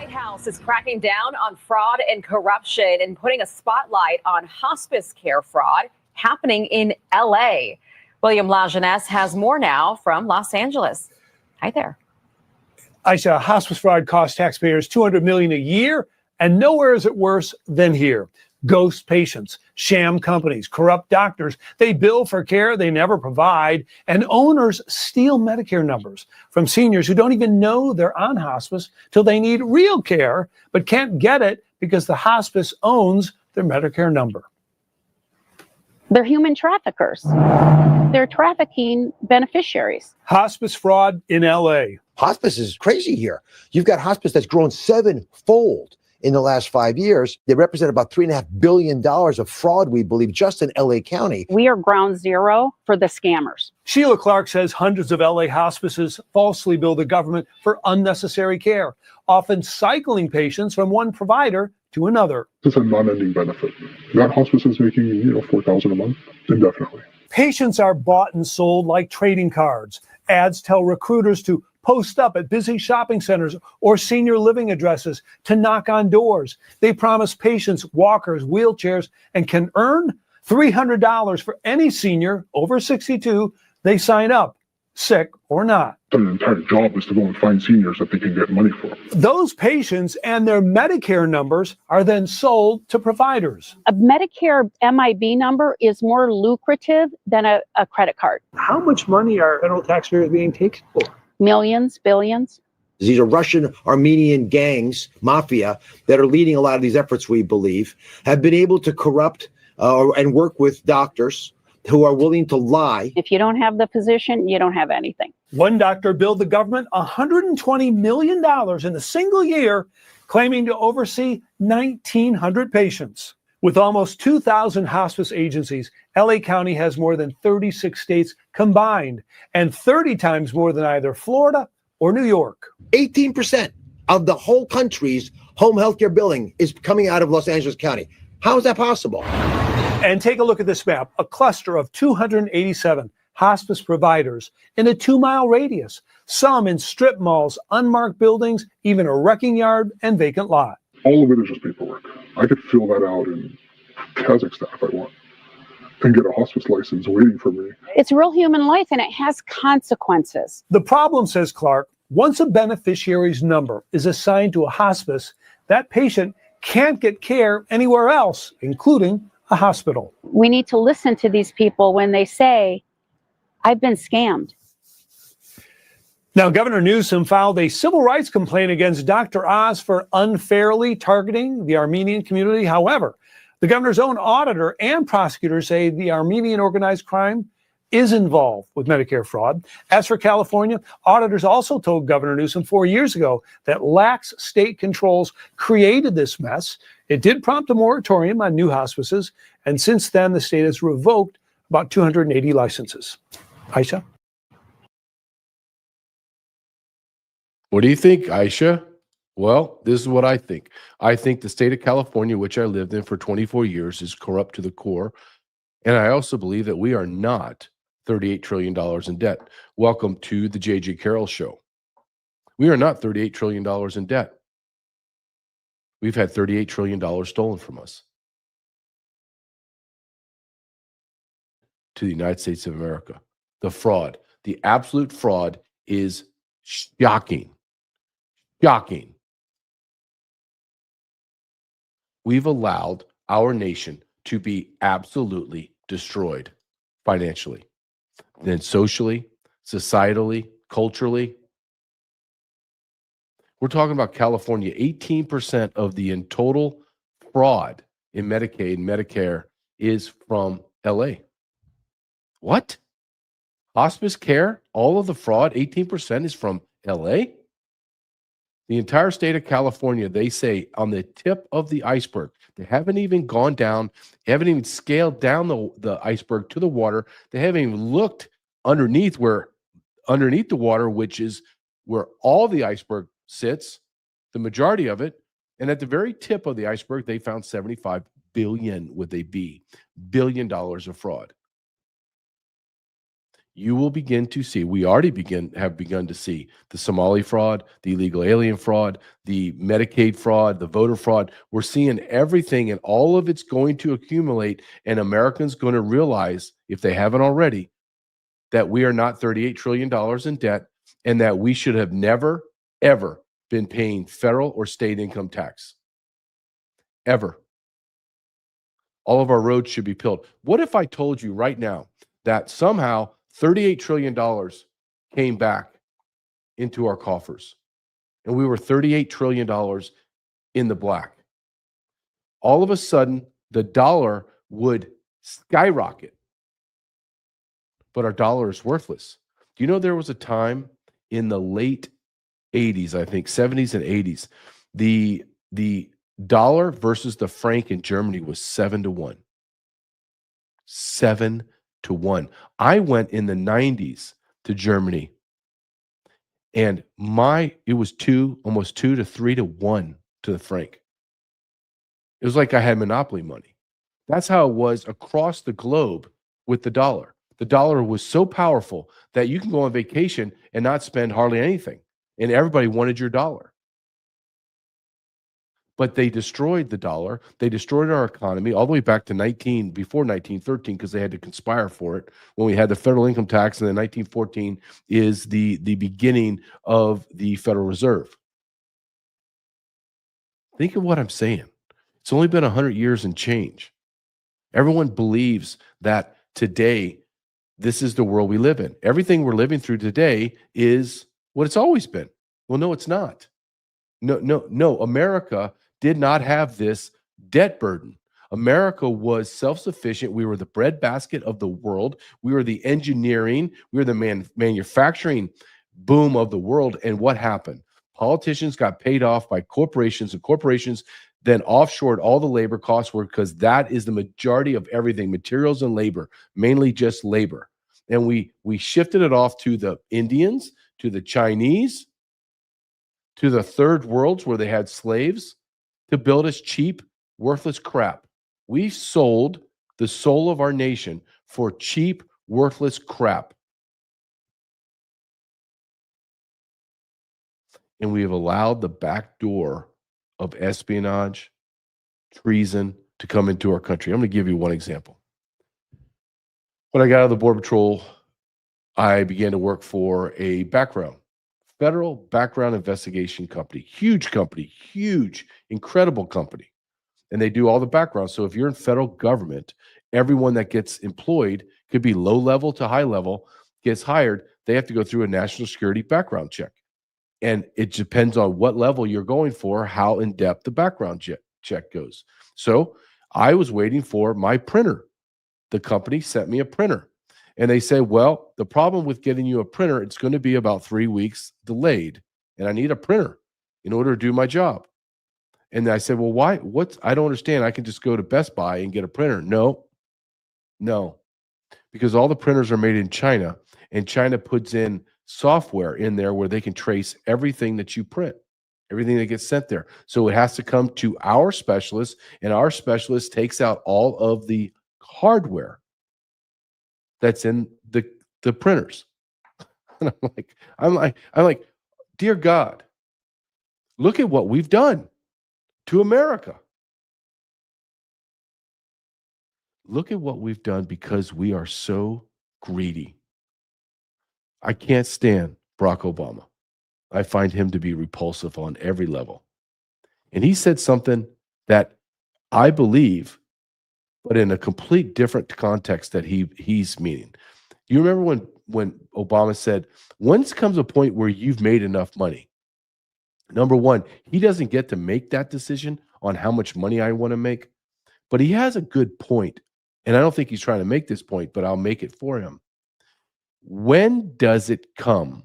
White House is cracking down on fraud and corruption and putting a spotlight on hospice care fraud happening in L.A. William Lajeunesse has more now from Los Angeles. Hi there. Aisha, hospice fraud costs taxpayers $200 million a year, and nowhere is it worse than here. Ghost patients, sham companies, corrupt doctors. They bill for care they never provide, and owners steal Medicare numbers from seniors who don't even know they're on hospice till they need real care, but can't get it because the hospice owns their Medicare number. They're human traffickers. They're trafficking beneficiaries. Hospice fraud in L.A. Hospice is crazy here. You've got hospice that's grown sevenfold in the last 5 years. They represent about $3.5 billion of fraud, we believe, just in LA County. We are ground zero for the scammers. Sheila Clark says hundreds of LA hospices falsely bill the government for unnecessary care, often cycling patients from one provider to another. It's a non-ending benefit. That hospice is making, $4,000 a month indefinitely. Patients are bought and sold like trading cards. Ads tell recruiters to post up at busy shopping centers or senior living addresses to knock on doors. They promise patients walkers, wheelchairs, and can earn $300 for any senior over 62 they sign up, sick or not. Their entire job is to go and find seniors that they can get money for. Those patients and their Medicare numbers are then sold to providers. A Medicare MIB number is more lucrative than a credit card. How much money are federal taxpayers being taken for? Millions, billions. These are Russian Armenian gangs, mafia, that are leading a lot of these efforts, we believe, have been able to corrupt and work with doctors who are willing to lie. If you don't have the physician, you don't have anything. One doctor billed the government $120 million in a single year, claiming to oversee 1,900 patients. With almost 2,000 hospice agencies, LA County has more than 36 states combined and 30 times more than either Florida or New York. 18% of the whole country's home healthcare billing is coming out of Los Angeles County. How is that possible? And take a look at this map, a cluster of 287 hospice providers in a 2-mile radius, some in strip malls, unmarked buildings, even a wrecking yard and vacant lot. All of it is just paperwork. I could fill that out in Kazakhstan if I want and get a hospice license waiting for me. It's real human life and it has consequences. The problem, says Clark, once a beneficiary's number is assigned to a hospice, that patient can't get care anywhere else, including a hospital. We need to listen to these people when they say, I've been scammed. Now, Governor Newsom filed a civil rights complaint against Dr. Oz for unfairly targeting the Armenian community. However, the governor's own auditor and prosecutors say the Armenian organized crime is involved with Medicare fraud. As for California, auditors also told Governor Newsom 4 years ago that lax state controls created this mess. It did prompt a moratorium on new hospices, and since then, the state has revoked about 280 licenses. Aisha? What do you think, Aisha? Well, this is what I think. I think the state of California, which I lived in for 24 years, is corrupt to the core. And I also believe that we are not $38 trillion in debt. Welcome to the J.J. Carrell Show. We are not $38 trillion in debt. We've had $38 trillion stolen from us to the United States of America. The fraud, the absolute fraud is shocking. Shocking. We've allowed our nation to be absolutely destroyed financially, then socially, societally, culturally. We're talking about California. 18% of the total fraud in Medicaid and Medicare is from LA. What? Hospice care, all of the fraud, 18% is from LA? The entire state of California, they say, on the tip of the iceberg. They haven't even gone down. They haven't even scaled down the iceberg to the water. They haven't even looked underneath the water, which is where all the iceberg sits, the majority of it. And at the very tip of the iceberg, they found 75 billion, with a B, $1 billion of fraud. you will begin to see, we already have begun to see the Somali fraud, the illegal alien fraud, the Medicaid fraud, the voter fraud. We're seeing everything, and all of it's going to accumulate, and Americans going to realize, if they haven't already, that we are not $38 trillion in debt, and that we should have never, ever been paying federal or state income tax. Ever. All of our roads should be built. What if I told you right now that somehow $38 trillion came back into our coffers, and we were $38 trillion in the black? All of a sudden, the dollar would skyrocket, but our dollar is worthless. Do you know there was a time in the late 80s, I think 70s and 80s, the dollar versus the franc in Germany was 7-1. 7-1. I went in the 90s to Germany, and it was almost 2 to 3 to 1 to the franc. It was like I had monopoly money. That's how it was across the globe with the dollar. The dollar was so powerful that you can go on vacation and not spend hardly anything, and everybody wanted your dollar. But they destroyed the dollar. They destroyed our economy all the way back to before 1913, because they had to conspire for it. When we had the federal income tax, and then 1914 is the beginning of the Federal Reserve. Think of what I'm saying. It's only been 100 years and change. Everyone believes that today, this is the world we live in. Everything we're living through today is what it's always been. Well, no, it's not. No. America did not have this debt burden. America was self-sufficient. We were the breadbasket of the world. We were the engineering. We were the manufacturing boom of the world. And what happened? Politicians got paid off by corporations, and corporations then offshored all the labor costs, because that is the majority of everything, materials and labor, mainly just labor. And we shifted it off to the Indians, to the Chinese, to the third worlds where they had slaves, to build us cheap, worthless crap. We sold the soul of our nation for cheap, worthless crap. And we have allowed the back door of espionage, treason to come into our country. I'm going to give you one example. When I got out of the Border Patrol, I began to work for a federal background investigation company, huge, incredible company. And they do all the background. So if you're in federal government, everyone that gets employed, could be low level to high level, gets hired, they have to go through a national security background check. And it depends on what level you're going for, how in depth the background check goes. So I was waiting for my printer. The company sent me a printer. And they say, well, the problem with getting you a printer, it's going to be about 3 weeks delayed. And I need a printer in order to do my job. And I said, well, why? I don't understand. I can just go to Best Buy and get a printer. No. Because all the printers are made in China, and China puts in software in there where they can trace everything that you print, everything that gets sent there. So it has to come to our specialist, and our specialist takes out all of the hardware that's in the printers. And I'm like, dear God, look at what we've done to America. Look at what we've done because we are so greedy. I can't stand Barack Obama. I find him to be repulsive on every level. And he said something that I believe, but in a complete different context that he's meaning. You remember when Obama said, once comes a point where you've made enough money. Number one, he doesn't get to make that decision on how much money I want to make, but he has a good point. And I don't think he's trying to make this point, but I'll make it for him. When does it come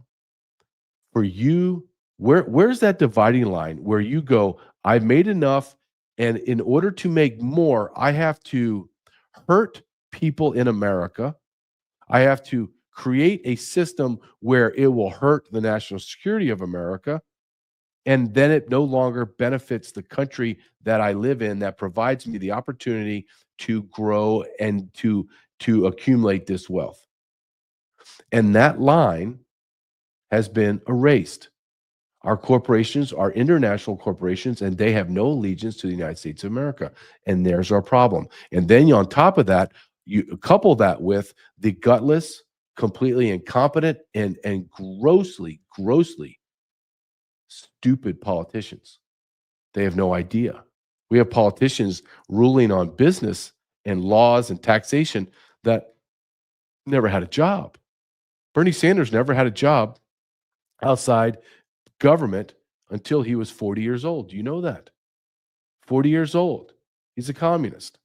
for you? Where's that dividing line where you go, I've made enough, and in order to make more, I have to hurt people in America. I have to create a system where it will hurt the national security of America, and then it no longer benefits the country that I live in, that provides me the opportunity to grow and to accumulate this wealth. And that line has been erased. Our corporations are international corporations, and they have no allegiance to the United States of America. And there's our problem. And then on top of that, you couple that with the gutless, completely incompetent, and grossly stupid politicians. They have no idea. We have politicians ruling on business and laws and taxation that never had a job. Bernie Sanders never had a job outside government until he was 40 years old. Do you know that? 40 years old. He's a communist.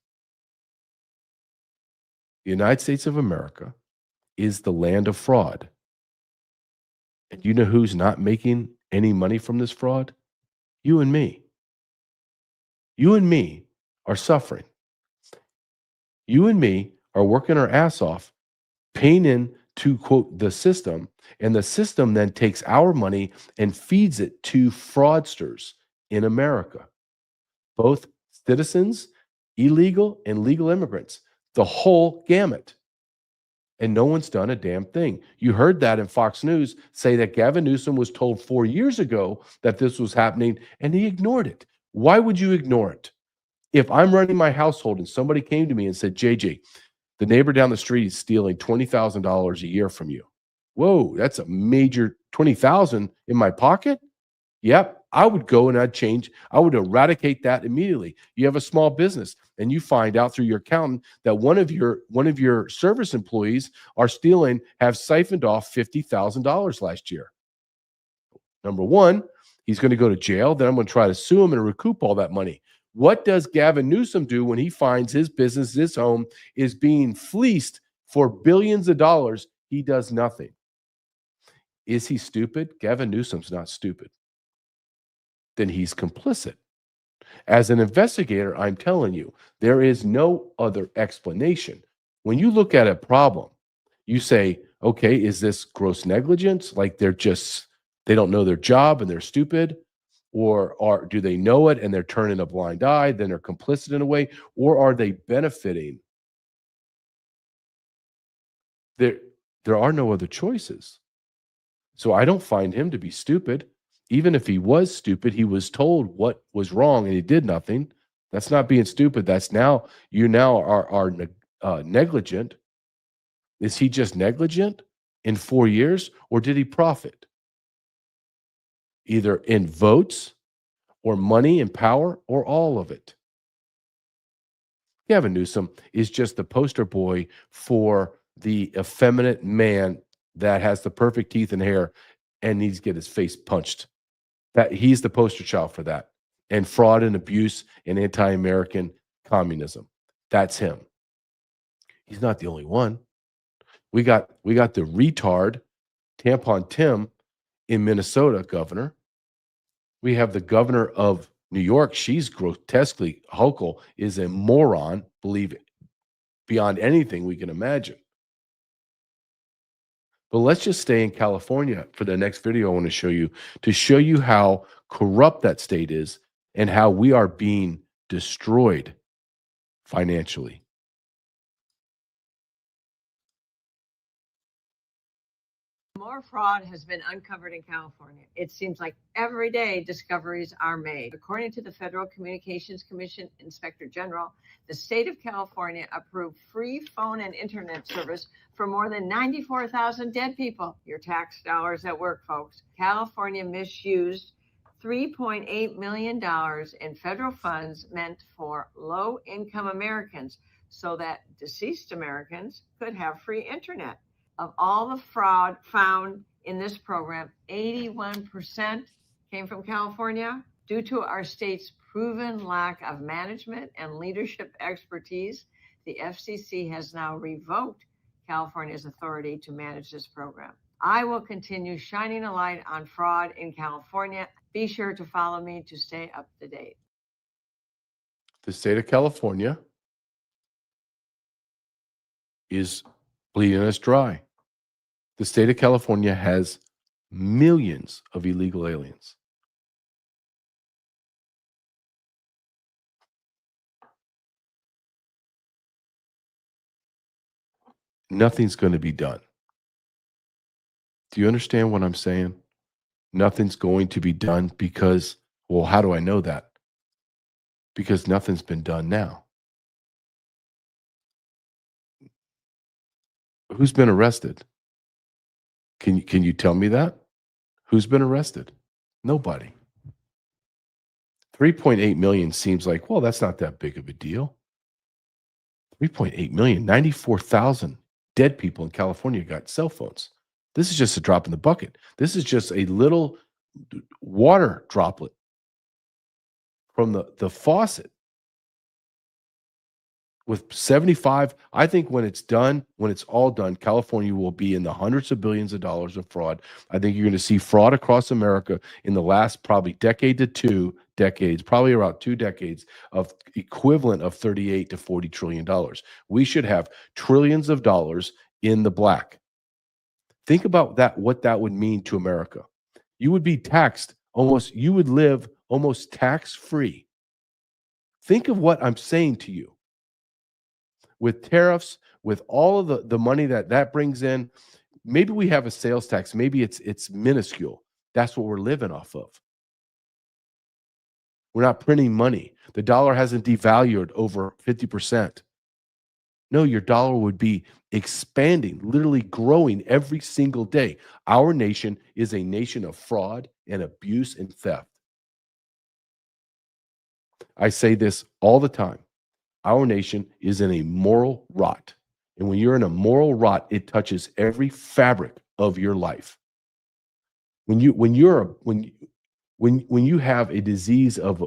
The United States of America is the land of fraud. And you know who's not making any money from this fraud? You and me. You and me are suffering. You and me are working our ass off, paying in to, quote, the system, and the system then takes our money and feeds it to fraudsters in America, both citizens, illegal and legal immigrants, the whole gamut. And no one's done a damn thing. You heard that in Fox News say that Gavin Newsom was told 4 years ago that this was happening, and he ignored it. Why would you ignore it? If I'm running my household and somebody came to me and said, JJ, the neighbor down the street is stealing $20,000 a year from you. Whoa, that's a major $20,000 in my pocket? Yep, I would go and I would eradicate that immediately. You have a small business and you find out through your accountant that one of your service employees have siphoned off $50,000 last year. Number one, he's going to go to jail. Then I'm going to try to sue him and recoup all that money. What does Gavin Newsom do when he finds his business, his home, is being fleeced for billions of dollars? He does nothing. Is he stupid? Gavin Newsom's not stupid. Then he's complicit. As an investigator, I'm telling you, there is no other explanation. When you look at a problem, you say, okay, is this gross negligence? Like they don't know their job and they're stupid? Or do they know it and they're turning a blind eye, then they're complicit in a way? Or are they benefiting? There are no other choices. So I don't find him to be stupid. Even if he was stupid, he was told what was wrong and he did nothing. That's not being stupid. That's you are negligent. Is he just negligent in 4 years, or did he profit? Either in votes or money and power, or all of it. Gavin Newsom is just the poster boy for the effeminate man that has the perfect teeth and hair and needs to get his face punched. That he's the poster child for that. And fraud and abuse and anti-American communism. That's him. He's not the only one. We got the retard Tampon Tim in Minnesota, governor. We have the governor of New York. She's grotesquely Hochul is a moron, believe it, beyond anything we can imagine. But let's just stay in California for the next video I want to show you how corrupt that state is and how we are being destroyed financially. More fraud has been uncovered in California. It seems like every day discoveries are made. According to the Federal Communications Commission Inspector General, the state of California approved free phone and internet service for more than 94,000 dead people. Your tax dollars at work, folks. California misused $3.8 million in federal funds meant for low-income Americans so that deceased Americans could have free internet. Of all the fraud found in this program, 81% came from California. Due to our state's proven lack of management and leadership expertise, the FCC has now revoked California's authority to manage this program. I will continue shining a light on fraud in California. Be sure to follow me to stay up to date. The state of California is bleeding us dry. The state of California has millions of illegal aliens. Nothing's going to be done. Do you understand what I'm saying? Nothing's going to be done because, well, how do I know that? Because nothing's been done now. Who's been arrested? Can you tell me that? Who's been arrested? Nobody. 3.8 million seems like, well, that's not that big of a deal. 3.8 million, 94,000 dead people in California got cell phones. This is just a drop in the bucket. This is just a little water droplet from the faucet. With 75, I think when it's done, when it's all done, California will be in the hundreds of billions of dollars of fraud. I think you're going to see fraud across America in the last probably decade to 2 decades, probably around 2 decades, of equivalent of 38 to 40 trillion dollars. We should have trillions of dollars in the black. Think about that, what that would mean to America. You would be taxed almost, you would live almost tax-free. Think of what I'm saying to you. With tariffs, with all of the money that brings in, maybe we have a sales tax. Maybe it's minuscule. That's what we're living off of. We're not printing money. The dollar hasn't devalued over 50%. No, your dollar would be expanding, literally growing every single day. Our nation is a nation of fraud and abuse and theft. I say this all the time. Our nation is in a moral rot. And when you're in a moral rot, it touches every fabric of your life. When you have a disease of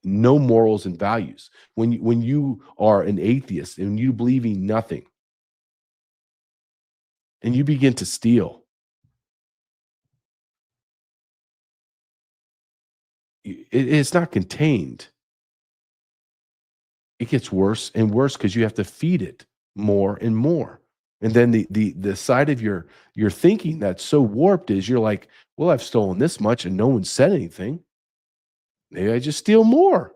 no morals and values, when you are an atheist and you believe in nothing, and you begin to steal, it's not contained. It gets worse and worse because you have to feed it more and more. And then the side of your thinking that's so warped is you're like, well, I've stolen this much and no one said anything. Maybe I just steal more.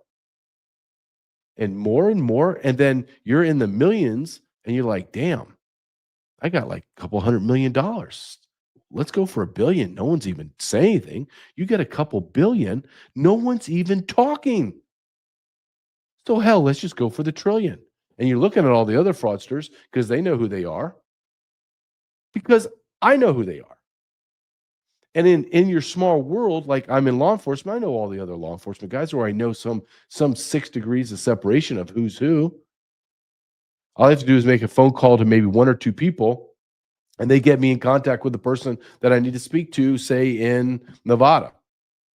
And more. And then you're in the millions and you're like, damn, I got like a couple $100 million. Let's go for $1 billion. No one's even saying anything. You get a couple billion. No one's even talking. So hell, let's just go for the $1 trillion. And you're looking at all the other fraudsters because they know who they are. Because I know who they are. And in your small world, like I'm in law enforcement, I know all the other law enforcement guys, or I know some 6 degrees of separation of who's who. All I have to do is make a phone call to maybe 1 or 2 people, and they get me in contact with the person that I need to speak to, say in Nevada.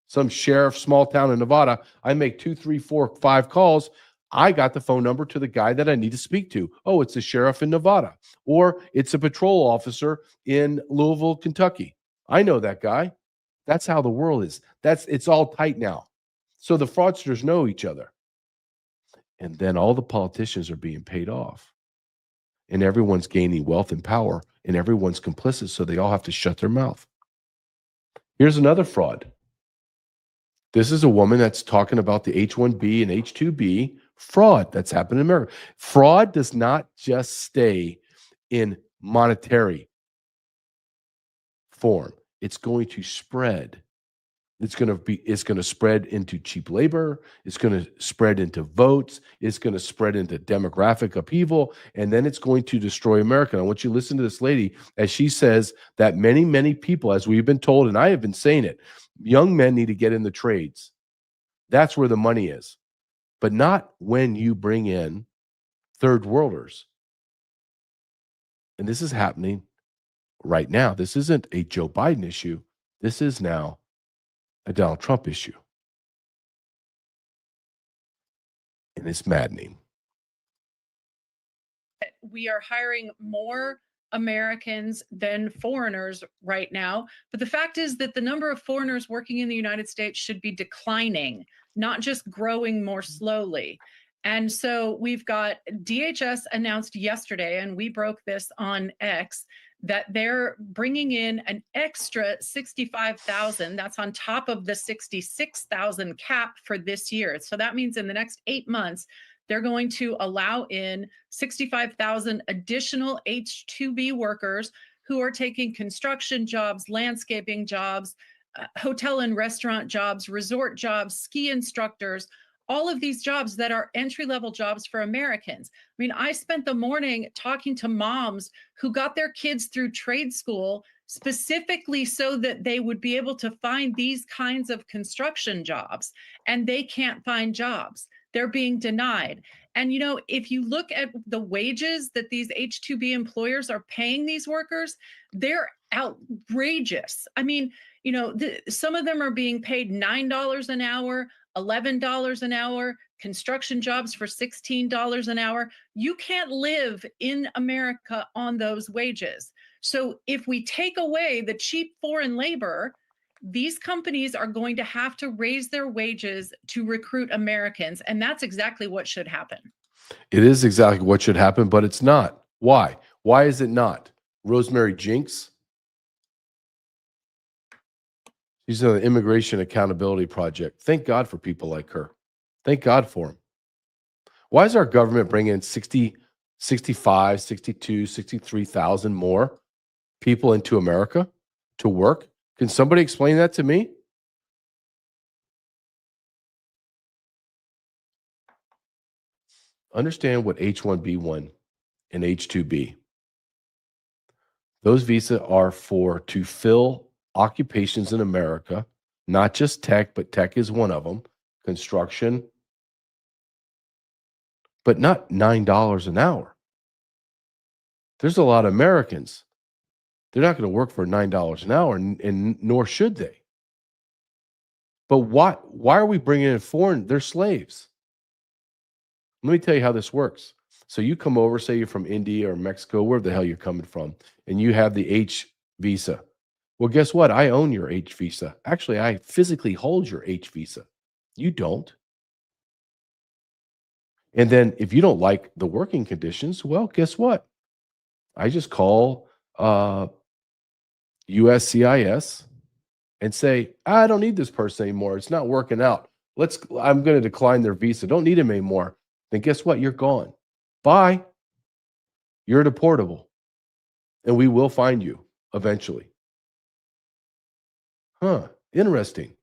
Some sheriff, small town in Nevada. I make 2, 3, 4, 5 calls. I got the phone number to the guy that I need to speak to. Oh, it's a sheriff in Nevada, or it's a patrol officer in Louisville, Kentucky. I know that guy. That's how the world is. It's all tight now. So the fraudsters know each other. And then all the politicians are being paid off. And everyone's gaining wealth and power, and everyone's complicit, so they all have to shut their mouth. Here's another fraud. This is a woman that's talking about the H-1B and H-2B fraud that's happened in America. Fraud does not just stay in monetary form. It's going to spread. It's going to spread into cheap labor. It's going to spread into votes. It's going to spread into demographic upheaval, and then it's going to destroy America. I want you to listen to this lady as she says that many, many people, as we've been told, and I have been saying it, young men need to get in the trades. That's where the money is, but not when you bring in third worlders. And this is happening right now. This isn't a Joe Biden issue. This is now a Donald Trump issue. And it's maddening. We are hiring more Americans than foreigners right now. But the fact is that the number of foreigners working in the United States should be declining, not just growing more slowly. And so we've got DHS announced yesterday, and we broke this on X, that they're bringing in an extra 65,000. That's on top of the 66,000 cap for this year. So that means in the next 8 months, they're going to allow in 65,000 additional H-2B workers who are taking construction jobs, landscaping jobs, hotel and restaurant jobs, resort jobs, ski instructors, all of these jobs that are entry-level jobs for Americans. I mean, I spent the morning talking to moms who got their kids through trade school specifically so that they would be able to find these kinds of construction jobs, and they can't find jobs. They're being denied. And, you know, if you look at the wages that these H-2B employers are paying these workers, they're outrageous. I mean, you know, some of them are being paid $9 an hour, $11 an hour, construction jobs for $16 an hour. You can't live in America on those wages. So if we take away the cheap foreign labor, these companies are going to have to raise their wages to recruit Americans. And that's exactly what should happen. It is exactly what should happen, but it's not. Why? Why is it not? Rosemary Jinks. She's on the Immigration Accountability Project. Thank God for people like her. Thank God for them. Why is our government bringing in 60, 65, 62, 63,000 more people into America to work? Can somebody explain that to me? Understand what H-1B1 and H-2B. Those visas are to fill occupations in America, not just tech, but tech is one of them, construction, but not $9 an hour. There's a lot of Americans. They're not going to work for $9 an hour, and nor should they. But why are we bringing in foreign? They're slaves. Let me tell you how this works. So you come over, say you're from India or Mexico, wherever the hell you're coming from, and you have the H visa. Well, guess what? I own your H visa. Actually, I physically hold your H visa. You don't. And then if you don't like the working conditions, well, guess what? I just call USCIS and say, I don't need this person anymore. It's not working out. I'm going to decline their visa. Don't need him anymore. Then guess what? You're gone. Bye. You're deportable. And we will find you eventually. Huh. Interesting.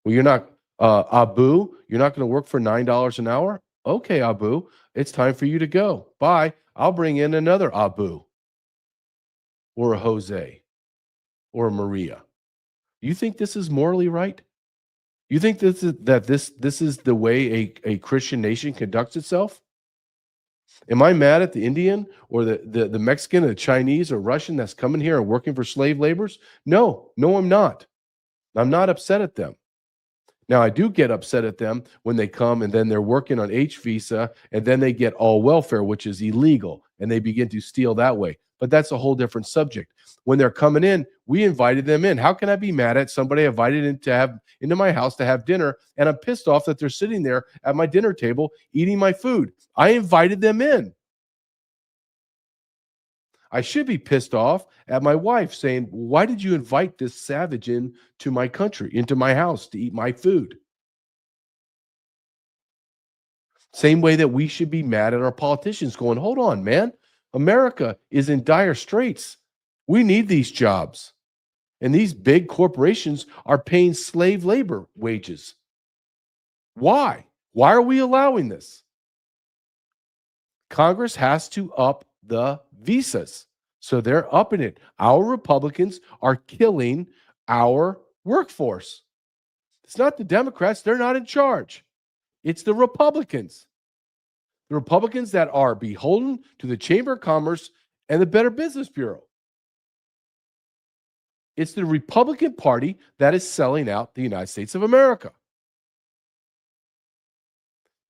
Well, you're not, Abu, you're not going to work for $9 an hour? Okay, Abu, it's time for you to go. Bye. I'll bring in another Abu or a Jose or a Maria. You think this is morally right? You think this is the way a Christian nation conducts itself? Am I mad at the Indian or the Mexican or the Chinese or Russian that's coming here and working for slave laborers? No, I'm not. I'm not upset at them. Now, I do get upset at them when they come and then they're working on H visa and then they get all welfare, which is illegal, and they begin to steal that way. But that's a whole different subject. When they're coming in, we invited them in. How can I be mad at somebody I invited into my house to have dinner, and I'm pissed off that they're sitting there at my dinner table eating my food? I invited them in. I should be pissed off at my wife saying, why did you invite this savage into my country, into my house to eat my food? Same way that we should be mad at our politicians going, hold on, man. America is in dire straits. We need these jobs. And these big corporations are paying slave labor wages. Why? Why are we allowing this? Congress has to up the visas. So they're upping it. Our Republicans are killing our workforce. It's not the Democrats. They're not in charge. It's the Republicans. The Republicans that are beholden to the Chamber of Commerce and the Better Business Bureau. It's the Republican Party that is selling out the United States of America.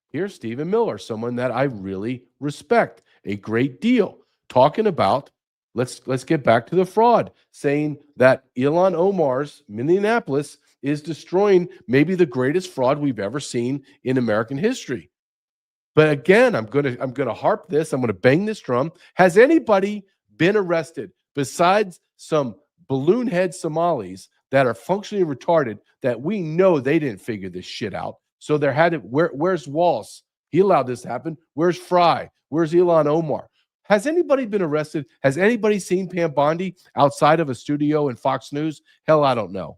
Here's Stephen Miller, someone that I really respect a great deal, talking about, let's get back to the fraud, saying that Ilhan Omar's Minneapolis is destroying maybe the greatest fraud we've ever seen in American history. But again, I'm gonna harp this. I'm gonna bang this drum. Has anybody been arrested besides some balloon head Somalis that are functionally retarded that we know they didn't figure this shit out? So there had to, where's Walsh? He allowed this to happen. Where's Fry? Where's Ilhan Omar? Has anybody been arrested? Has anybody seen Pam Bondi outside of a studio in Fox News? Hell, I don't know.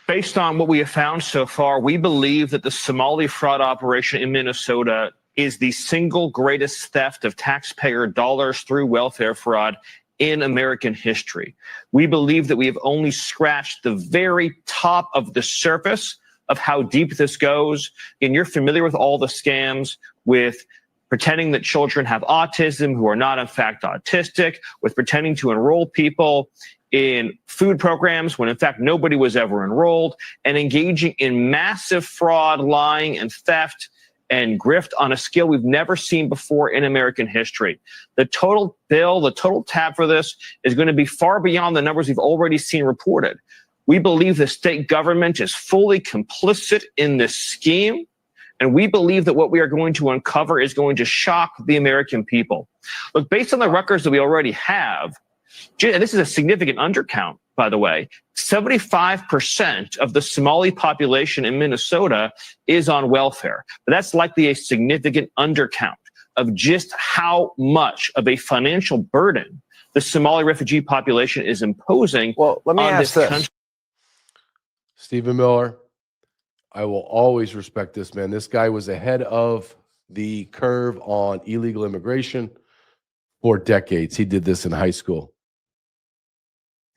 Based on what we have found so far, we believe that the Somali fraud operation in Minnesota is the single greatest theft of taxpayer dollars through welfare fraud in American history. We believe that we have only scratched the very top of the surface of how deep this goes. And you're familiar with all the scams with pretending that children have autism who are not in fact autistic, with pretending to enroll people in food programs when in fact nobody was ever enrolled, and engaging in massive fraud, lying, and theft and grift on a scale we've never seen before in American history. The total bill, the total tab for this is going to be far beyond the numbers we've already seen reported. We believe the state government is fully complicit in this scheme, and we believe that what we are going to uncover is going to shock the American people. Look, based on the records that we already have, and this is a significant undercount, by the way, 75% of the Somali population in Minnesota is on welfare. But that's likely a significant undercount of just how much of a financial burden the Somali refugee population is imposing Well, let me on ask this this. country. Stephen Miller, I will always respect this man. This guy was ahead of the curve on illegal immigration for decades. He did this in high school.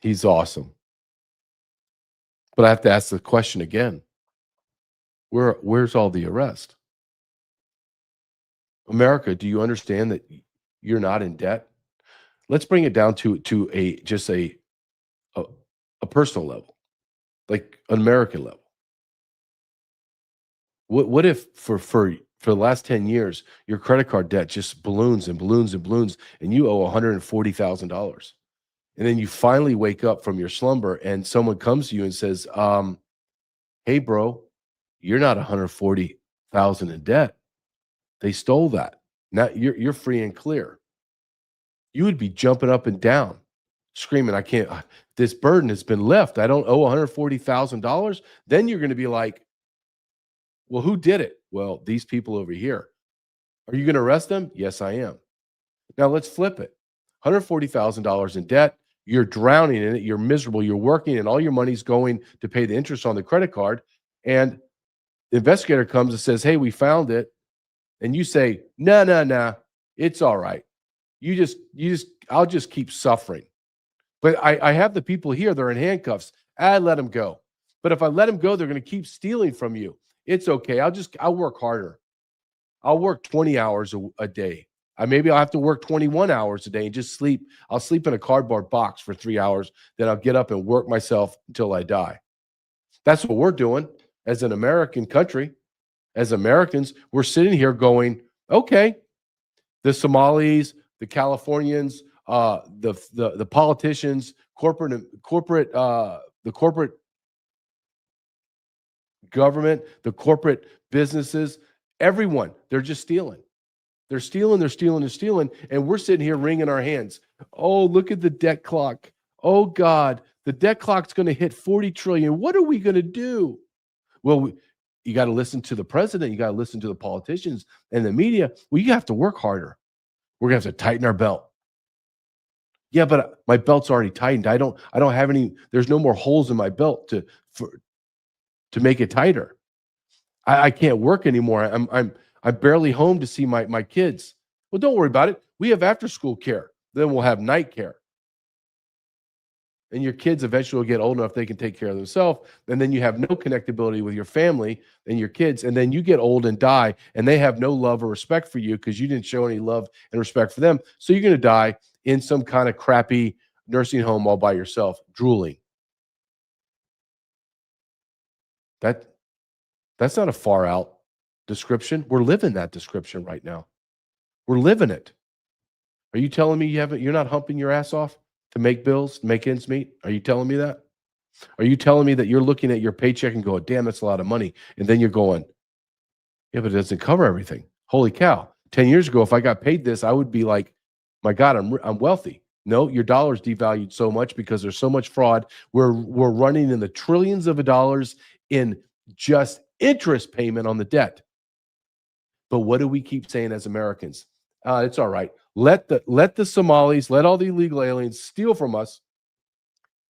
He's awesome. But I have to ask the question again. Where's all the arrest? America, do you understand that you're not in debt? Let's bring it down to a personal level, like an American level. What if for the last 10 years, your credit card debt just balloons and balloons and balloons, and you owe $140,000? And then you finally wake up from your slumber and someone comes to you and says, hey, bro, you're not $140,000 in debt. They stole that. Now you're free and clear. You would be jumping up and down, screaming, I can't, this burden has been lifted. I don't owe $140,000. Then you're going to be like, well, who did it? Well, these people over here. Are you going to arrest them? Yes, I am. Now let's flip it. $140,000 in debt. You're drowning in it. You're miserable. You're working and all your money's going to pay the interest on the credit card. And the investigator comes and says, hey, we found it. And you say, no, it's all right. I'll just keep suffering. But I have the people here, they're in handcuffs. I let them go. But if I let them go, they're going to keep stealing from you. It's okay. I'll work harder. I'll work 20 hours a day. Maybe I'll have to work 21 hours a day and just sleep. I'll sleep in a cardboard box for 3 hours. Then I'll get up and work myself until I die. That's what we're doing as an American country. As Americans, we're sitting here going, okay, the Somalis, the Californians, the politicians, the corporate government, the corporate businesses, everyone, they're just stealing. They're stealing. And we're sitting here wringing our hands. Oh, look at the debt clock. Oh, God, the debt clock's going to hit 40 trillion. What are we going to do? Well, you got to listen to the president. You got to listen to the politicians and the media. Well, you have to work harder. We're going to have to tighten our belt. Yeah, but my belt's already tightened. I don't have any, there's no more holes in my belt to make it tighter. I can't work anymore. I'm barely home to see my kids. Well, don't worry about it. We have after school care. Then we'll have night care. And your kids eventually will get old enough they can take care of themselves. And then you have no connectability with your family and your kids. And then you get old and die, and they have no love or respect for you because you didn't show any love and respect for them. So you're going to die in some kind of crappy nursing home all by yourself, drooling. That's not a far out description. We're living that description right now. We're living it. Are you telling me you're not humping your ass off to make bills, make ends meet? Are you telling me that? Are you telling me that you're looking at your paycheck and going, damn, that's a lot of money? And then you're going, yeah, but it doesn't cover everything. Holy cow. 10 years ago, if I got paid this, I would be like, my God, I'm wealthy. No, your dollar's devalued so much because there's so much fraud. We're running in the trillions of dollars in just interest payment on the debt. But what do we keep saying as Americans? It's all right. Let the Somalis, let all the illegal aliens steal from us.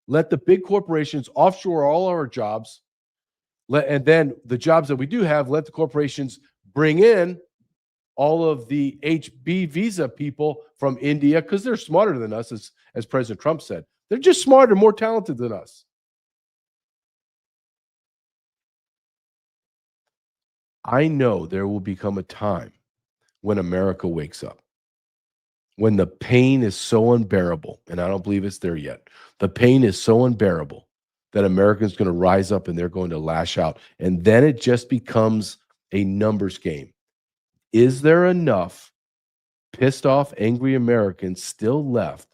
Let the big corporations offshore all our jobs. And then the jobs that we do have, let the corporations bring in all of the HB visa people from India because they're smarter than us, as President Trump said. They're just smarter, more talented than us. I know there will become a time when America wakes up, when the pain is so unbearable, and I don't believe it's there yet. The pain is so unbearable that Americans going to rise up and they're going to lash out. And then it just becomes a numbers game. Is there enough pissed off, angry Americans still left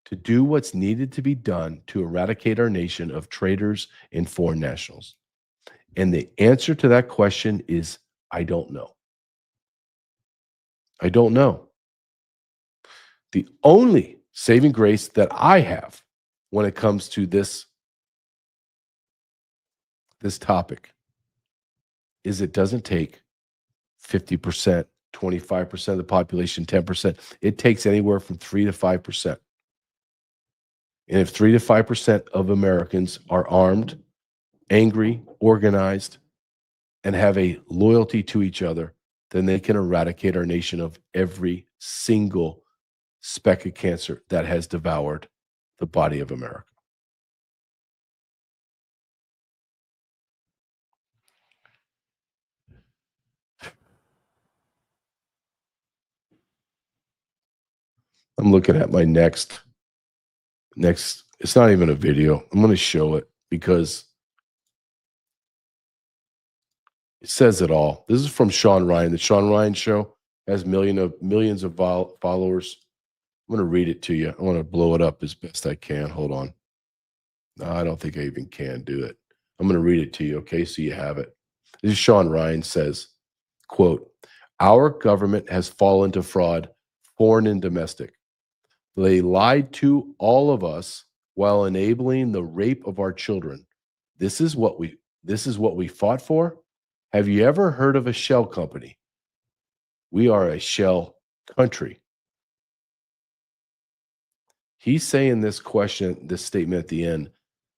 to do what's needed to be done to eradicate our nation of traitors and foreign nationals? And the answer to that question is, I don't know. I don't know. The only saving grace that I have when it comes to this topic is it doesn't take 50%, 25% of the population, 10%. It takes anywhere from 3 to 5%. And if 3 to 5% of Americans are armed, angry, organized, and have a loyalty to each other, then they can eradicate our nation of every single speck of cancer that has devoured the body of America. I'm looking at my next, it's not even a video. I'm going to show it because it says it all. This is from Sean Ryan. The Sean Ryan Show has millions of followers. I'm going to read it to you. I want to blow it up as best I can. Hold on. No, I don't think I even can do it. I'm going to read it to you, okay, so you have it. This is Sean Ryan says, quote, "Our government has fallen to fraud, foreign and domestic. They lied to all of us while enabling the rape of our children. This is what we fought for. Have you ever heard of a shell company? We are a shell country." He's saying this statement at the end,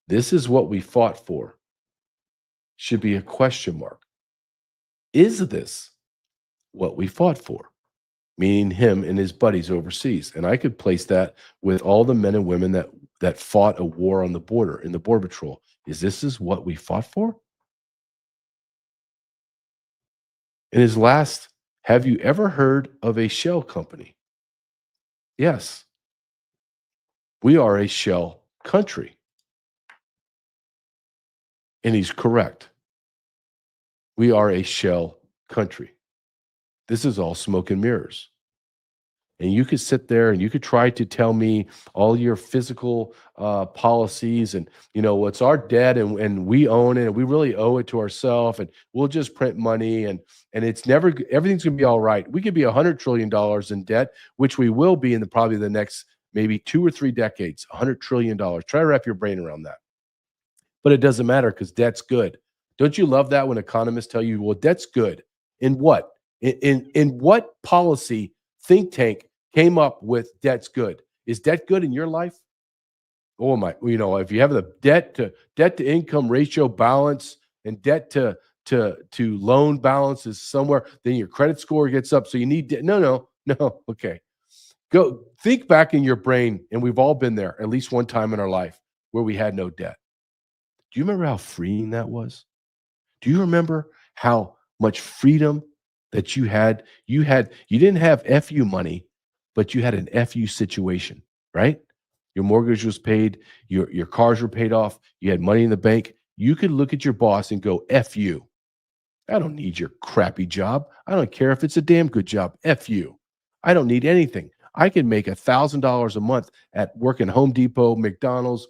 this is what we fought for, should be a question mark. Is this what we fought for? Meaning him and his buddies overseas. And I could place that with all the men and women that fought a war on the border, in the Border Patrol. Is what we fought for? In his last, have you ever heard of a shell company? Yes. We are a shell country. And he's correct. We are a shell country. This is all smoke and mirrors. And you could sit there and you could try to tell me all your physical policies and, what's our debt and we own it and we really owe it to ourselves and we'll just print money and it's never, everything's going to be all right. We could be $100 trillion in debt, which we will be in probably the next maybe 2 or 3 decades, $100 trillion. Try to wrap your brain around that. But it doesn't matter because debt's good. Don't you love that when economists tell you, well, debt's good? In what? In what policy think tank came up with debt's good? Is debt good in your life? Oh my, if you have the debt to income ratio balance and debt to loan balance is somewhere, then your credit score gets up. So you need debt. No. Okay. Go think back in your brain, and we've all been there at least one time in our life where we had no debt. Do you remember how freeing that was? Do you remember how much freedom that you had? You didn't have FU money, but you had an FU situation, right? Your mortgage was paid, your cars were paid off, you had money in the bank. You could look at your boss and go, F you. I don't need your crappy job. I don't care if it's a damn good job. F you. I don't need anything. I can make $1,000 a month at working Home Depot, McDonald's,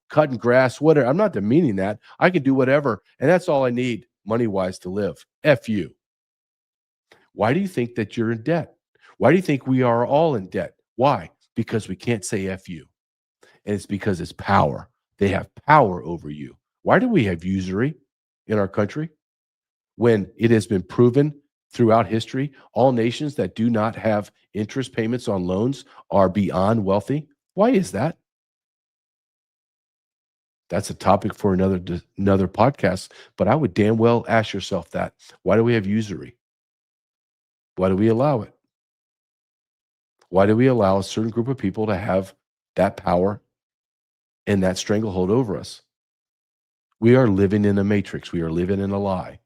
cutting grass, whatever. I'm not demeaning that. I can do whatever. And that's all I need money-wise to live. F you. Why do you think that you're in debt? Why do you think we are all in debt? Why? Because we can't say F you. And it's because it's power. They have power over you. Why do we have usury in our country when it has been proven throughout history, all nations that do not have interest payments on loans are beyond wealthy? Why is that? That's a topic for another podcast, but I would damn well ask yourself that. Why do we have usury? Why do we allow it? Why do we allow a certain group of people to have that power and that stranglehold over us? We are living in a matrix. We are living in a lie.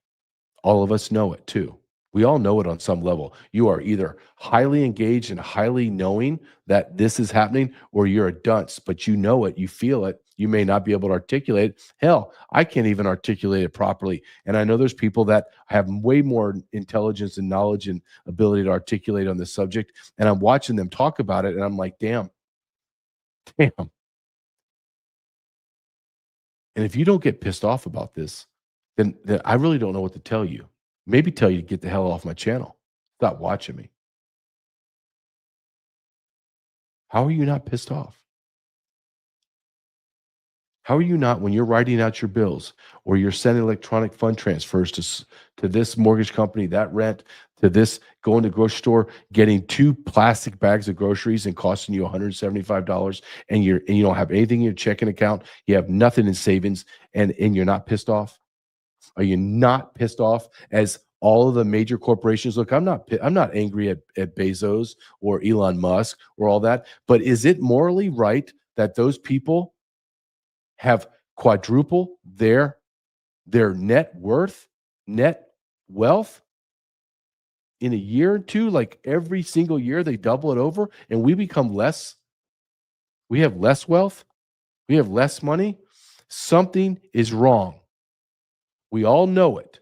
All of us know it too. We all know it on some level. You are either highly engaged and highly knowing that this is happening, or you're a dunce, but you know it, you feel it. You may not be able to articulate it. Hell, I can't even articulate it properly. And I know there's people that have way more intelligence and knowledge and ability to articulate on this subject. And I'm watching them talk about it, and I'm like, damn. And if you don't get pissed off about this, then I really don't know what to tell you. Maybe tell you to get the hell off my channel. Stop watching me. How are you not pissed off? How are you not, when you're writing out your bills or you're sending electronic fund transfers to this mortgage company, that rent, to this, going to the grocery store, getting 2 plastic bags of groceries and costing you $175, and you don't have anything in your checking account, you have nothing in savings, and you're not pissed off? Are you not pissed off as all of the major corporations? Look, I'm not angry at Bezos or Elon Musk or all that, but is it morally right that those people have quadruple their net worth, net wealth in a year or two? Like every single year they double it over, and we become less. We have less wealth. We have less money. Something is wrong. We all know it.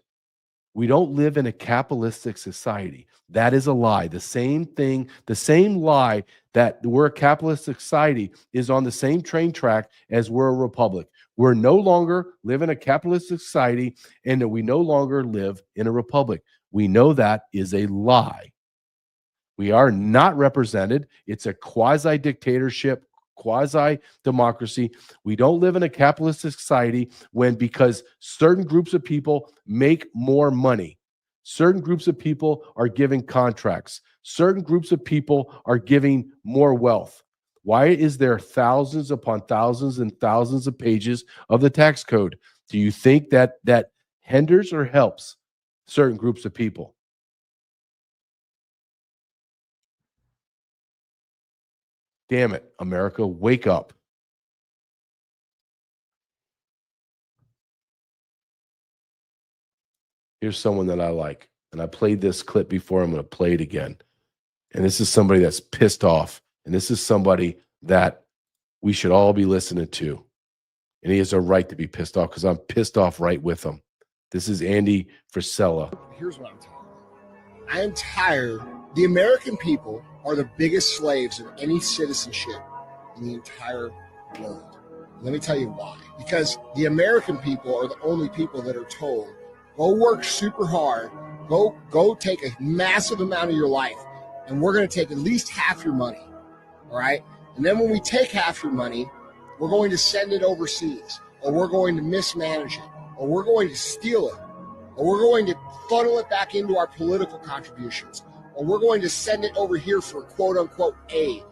We don't live in a capitalistic society. That is a lie. The same thing, the same lie that we're a capitalistic society is on the same train track as we're a republic. We're no longer live in a capitalistic society, and that we no longer live in a republic. We know that is a lie. We are not represented. It's a quasi-dictatorship, quasi-democracy. We don't live in a capitalistic society because certain groups of people make more money. Certain groups of people are giving contracts. Certain groups of people are giving more wealth. Why is there thousands upon thousands and thousands of pages of the tax code? Do you think that hinders or helps certain groups of people? Damn it, America, wake up. Here's someone that I like. And I played this clip before. I'm going to play it again. And this is somebody that's pissed off. And this is somebody that we should all be listening to. And he has a right to be pissed off because I'm pissed off right with him. This is Andy Frisella. Here's what I'm talking about. I am tired. The American people are the biggest slaves of any citizenship in the entire world. Let me tell you why. Because the American people are the only people that are told, go work super hard, go take a massive amount of your life, and we're going to take at least half your money, all right? And then when we take half your money, we're going to send it overseas, or we're going to mismanage it, or we're going to steal it, or we're going to funnel it back into our political contributions, or we're going to send it over here for quote-unquote aid.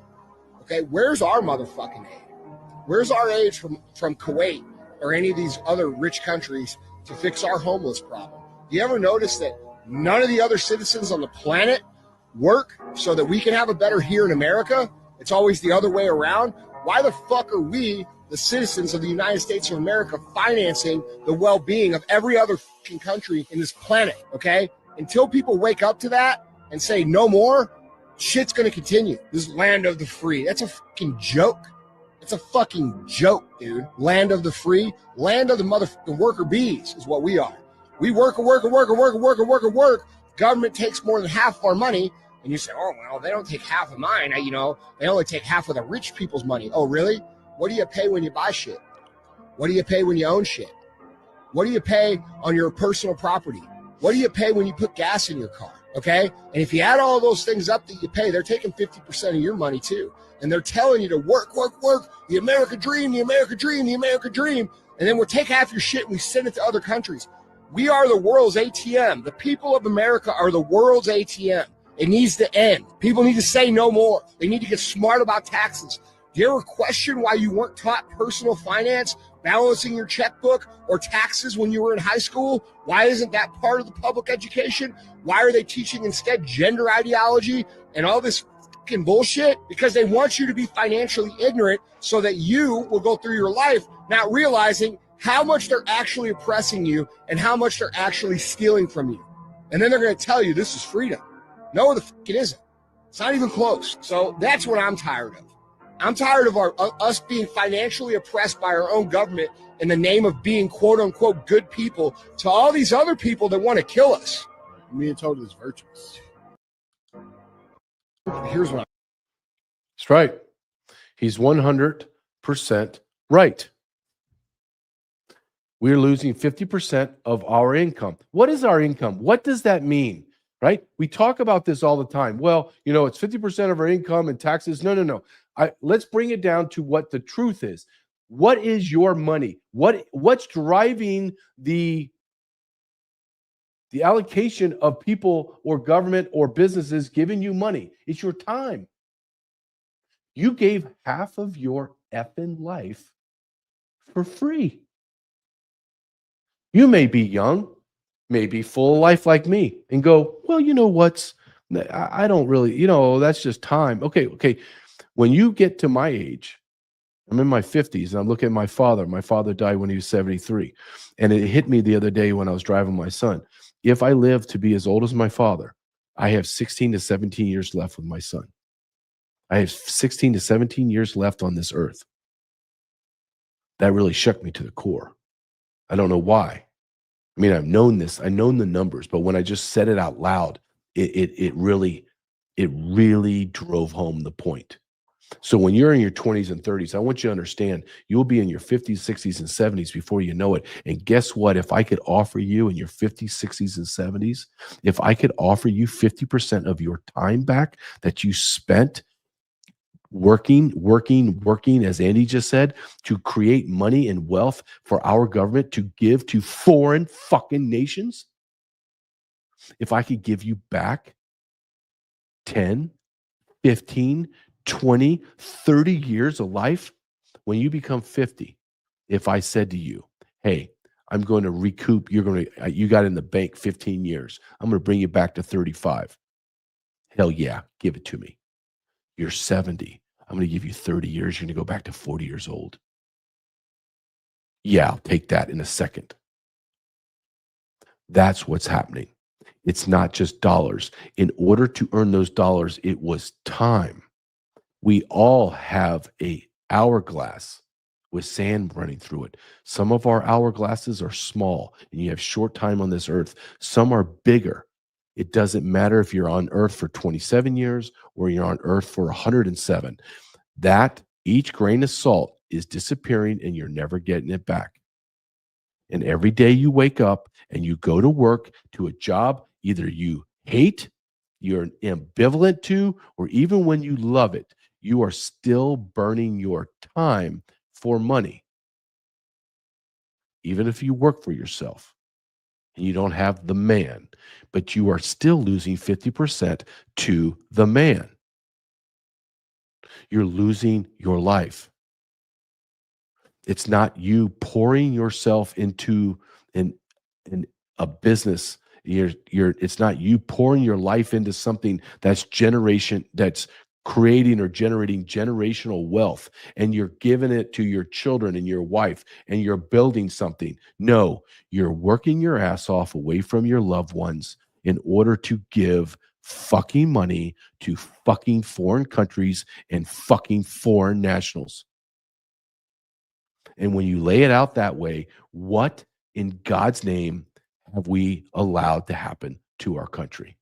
Okay, where's our motherfucking aid? Where's our aid from Kuwait or any of these other rich countries to fix our homeless problem? Do you ever notice that none of the other citizens on the planet work so that we can have a better here in America? It's always the other way around. Why the fuck are we, the citizens of the United States of America, financing the well-being of every other fucking country in this planet, okay? Until people wake up to that and say no more, shit's gonna continue. This land of the free. That's a fucking joke. It's a fucking joke, dude. Land of the free, land of the motherfucking worker bees is what we are. We work. Government takes more than half of our money. And you say, oh, well, they don't take half of mine. They only take half of the rich people's money. Oh, really? What do you pay when you buy shit? What do you pay when you own shit? What do you pay on your personal property? What do you pay when you put gas in your car? Okay? And if you add all those things up that you pay, they're taking 50% of your money too. And they're telling you to work. The American dream. And then we'll take half your shit and we send it to other countries. We are the world's ATM. The people of America are the world's ATM. It needs to end. People need to say no more. They need to get smart about taxes. Do you ever question why you weren't taught personal finance, balancing your checkbook, or taxes when you were in high school? Why isn't that part of the public education? Why are they teaching instead gender ideology and all this fucking bullshit? Because they want you to be financially ignorant so that you will go through your life not realizing how much they're actually oppressing you and how much they're actually stealing from you. And then they're going to tell you this is freedom. No, the fuck it isn't. It's not even close. So that's what I'm tired of. I'm tired of us being financially oppressed by our own government in the name of being quote unquote good people to all these other people that want to kill us. I'm being told it's virtuous. Here's what That's right. He's 100% right. We're losing 50% of our income. What is our income? What does that mean? Right? We talk about this all the time. Well, you know, it's 50% of our income and taxes. No. Let's bring it down to what the truth is. What is your money? What's driving the allocation of people or government or businesses giving you money? It's your time. You gave half of your effing life for free. You may be young, may be full of life like me, and go, well, you know what's, I don't really, you know, that's just time. Okay. When you get to my age, I'm in my 50s, and I'm looking at my father. My father died when he was 73. And it hit me the other day when I was driving my son. If I live to be as old as my father, I have 16 to 17 years left with my son. I have 16 to 17 years left on this earth. That really shook me to the core. I don't know why. I mean, I've known this. I've known the numbers, but when I just said it out loud, it really drove home the point. So when you're in your 20s and 30s, I want you to understand you'll be in your 50s, 60s, and 70s before you know it. And guess what? If I could offer you in your 50s, 60s, and 70s, if I could offer you 50% of your time back that you spent working, as Andy just said, to create money and wealth for our government to give to foreign fucking nations, if I could give you back 10, 15, 20, 30 years of life, when you become 50, if I said to you, hey, I'm going to recoup, you got in the bank 15 years, I'm going to bring you back to 35. Hell yeah, give it to me. You're 70. I'm going to give you 30 years. You're going to go back to 40 years old. Yeah, I'll take that in a second. That's what's happening. It's not just dollars. In order to earn those dollars, it was time. We all have a hourglass with sand running through it. Some of our hourglasses are small, and you have short time on this earth. Some are bigger. It doesn't matter if you're on earth for 27 years or you're on earth for 107. That each grain of salt is disappearing and you're never getting it back. And every day you wake up and you go to work to a job either you hate, you're ambivalent to, or even when you love it, you are still burning your time for money. Even if you work for yourself and you don't have the man, but you are still losing 50% to the man. You're losing your life. It's not you pouring yourself into a business. It's not you pouring your life into something that's creating or generating generational wealth, and you're giving it to your children and your wife, and you're building something. No, you're working your ass off away from your loved ones in order to give fucking money to fucking foreign countries and fucking foreign nationals. And when you lay it out that way, what in God's name have we allowed to happen to our country?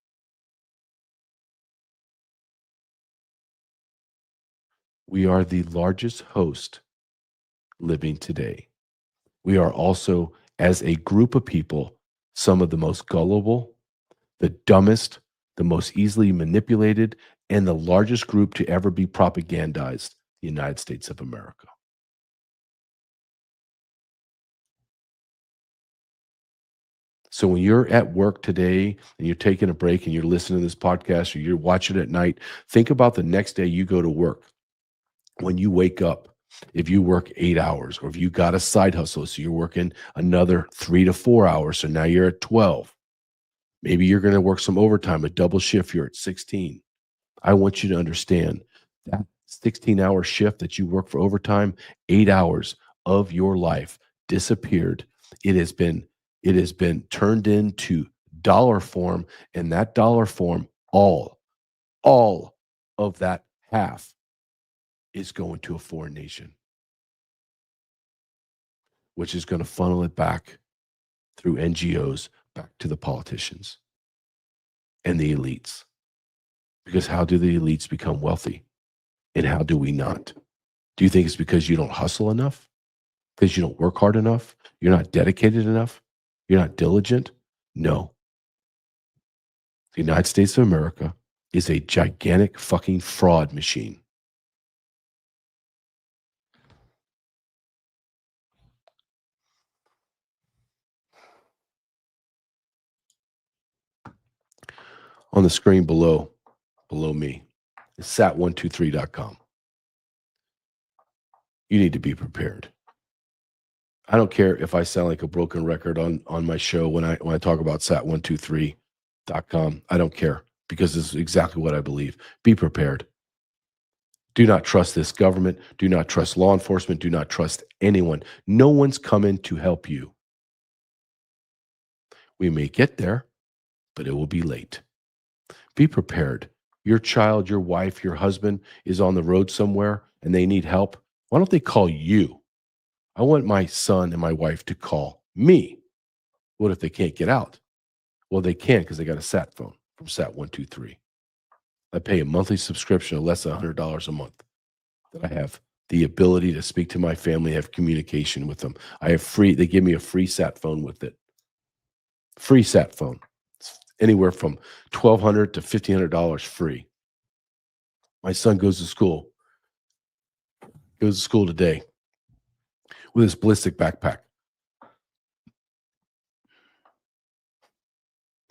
We are the largest host living today. We are also, as a group of people, some of the most gullible, the dumbest, the most easily manipulated, and the largest group to ever be propagandized, the United States of America. So when you're at work today and you're taking a break and you're listening to this podcast or you're watching it at night, think about the next day you go to work. When you wake up, if you work 8 hours or if you got a side hustle, so you're working another 3 to 4 hours, so now you're at 12. Maybe you're going to work some overtime, a double shift, you're at 16. I want you to understand that 16-hour shift that you work for overtime, 8 hours of your life disappeared. It has been turned into dollar form, and that dollar form, all of that half is going to a foreign nation, which is going to funnel it back through NGOs back to the politicians and the elites. Because how do the elites become wealthy? And how do we not? Do you think it's because you don't hustle enough? Because you don't work hard enough? You're not dedicated enough? You're not diligent? No. The United States of America is a gigantic fucking fraud machine. On the screen below me is sat123.com. You need to be prepared. I don't care if I sound like a broken record on my show when I talk about sat123.com. I don't care, because this is exactly what I believe. Be prepared. Do not trust this government. Do not trust law enforcement. Do not trust anyone. No one's coming to help you. We may get there, but it will be late. Be prepared. Your child, your wife, your husband is on the road somewhere and they need help. Why don't they call you? I want my son and my wife to call me. What if they can't get out? Well, they can, because they got a sat phone from Sat123. I pay a monthly subscription of less than $100 a month. That I have the ability to speak to my family, have communication with them. They give me a free sat phone with it. Free sat phone. It's anywhere from $1,200 to $1,500 free. My son goes to school today with his ballistic backpack.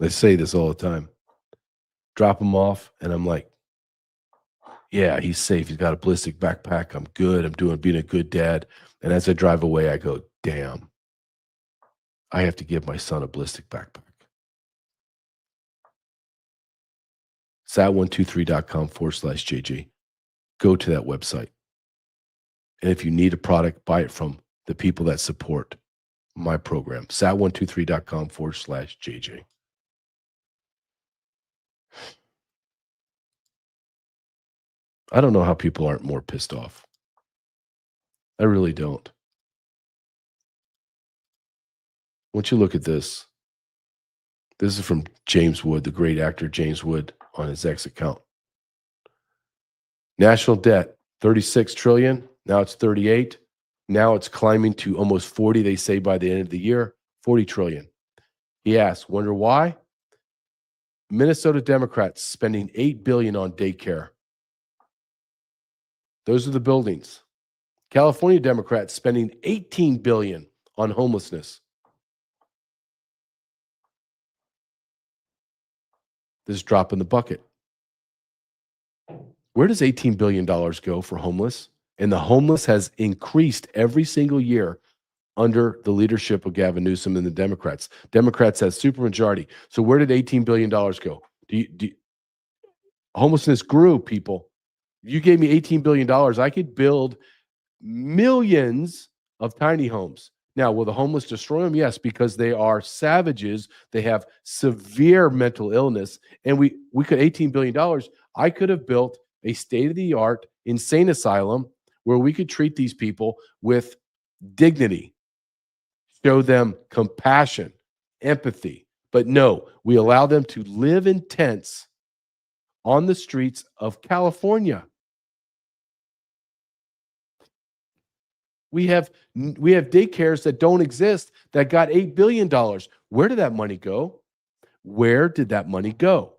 I say this all the time. Drop him off, and I'm like, yeah, he's safe. He's got a ballistic backpack. I'm good. I'm being a good dad. And as I drive away, I go, damn, I have to give my son a ballistic backpack. Sat123.com/JJ. Go to that website. And if you need a product, buy it from the people that support my program. Sat123.com/JJ. I don't know how people aren't more pissed off. I really don't. Once you look at this, this is from James Wood, the great actor James Wood, on his X account. National debt, 36 trillion. Now it's 38. Now it's climbing to almost 40, they say, by the end of the year. 40 trillion. He asks, wonder why? Minnesota Democrats spending $8 billion on daycare. Those are the buildings. California Democrats spending $18 billion on homelessness. This is drop in the bucket. Where does $18 billion go for homeless? And the homeless has increased every single year under the leadership of Gavin Newsom and the Democrats. Democrats has supermajority. So where did $18 billion go? Homelessness grew, people. You gave me $18 billion, I could build millions of tiny homes. Now, will the homeless destroy them? Yes, because they are savages. They have severe mental illness. And we could, $18 billion, I could have built a state-of-the-art insane asylum where we could treat these people with dignity, show them compassion, empathy. But no, we allow them to live in tents on the streets of California. We have daycares that don't exist that got $8 billion. Where did that money go? Where did that money go?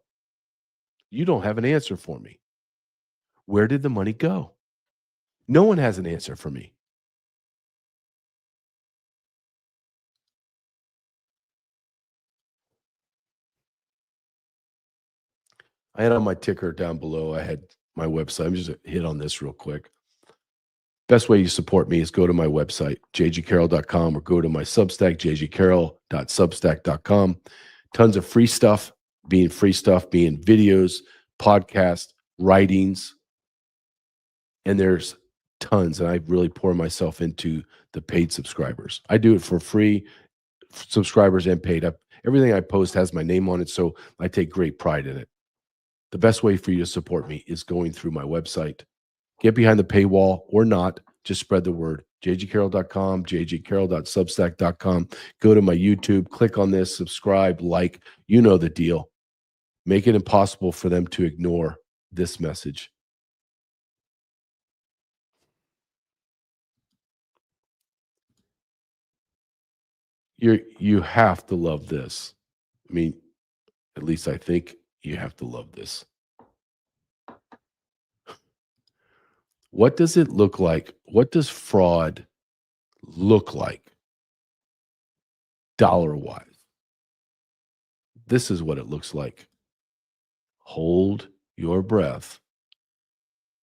You don't have an answer for me. Where did the money go? No one has an answer for me. I had on my ticker down below. I had my website. I'm just hit on this real quick. Best way you support me is go to my website, jgcarrell.com, or go to my Substack, jgcarrell.substack.com. Tons of free stuff, being videos, podcasts, writings, and there's tons. And I really pour myself into the paid subscribers. I do it for free, subscribers and paid. Everything I post has my name on it, so I take great pride in it. The best way for you to support me is going through my website. Get behind the paywall or not. Just spread the word. jgcarrell.com, jgcarrell.substack.com. Go to my YouTube, click on this, subscribe, like. You know the deal. Make it impossible for them to ignore this message. You have to love this. I mean, at least I think you have to love this. What does it look like? What does fraud look like dollar-wise? This is what it looks like. Hold your breath.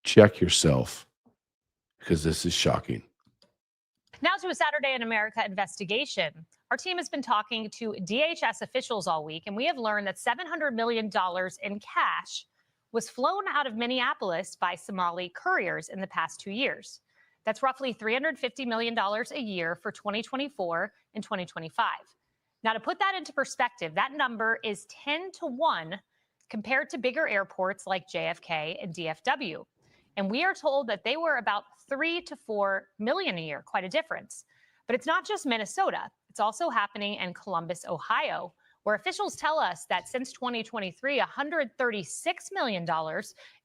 Check yourself, because this is shocking. Now to a Saturday in America investigation. Our team has been talking to DHS officials all week, and we have learned that $700 million in cash was flown out of Minneapolis by Somali couriers in the past 2 years. That's roughly $350 million a year for 2024 and 2025. Now, to put that into perspective, that number is 10 to 1 compared to bigger airports like JFK and DFW. And we are told that they were about 3 to 4 million a year, quite a difference. But it's not just Minnesota. It's also happening in Columbus, Ohio, where officials tell us that since 2023, $136 million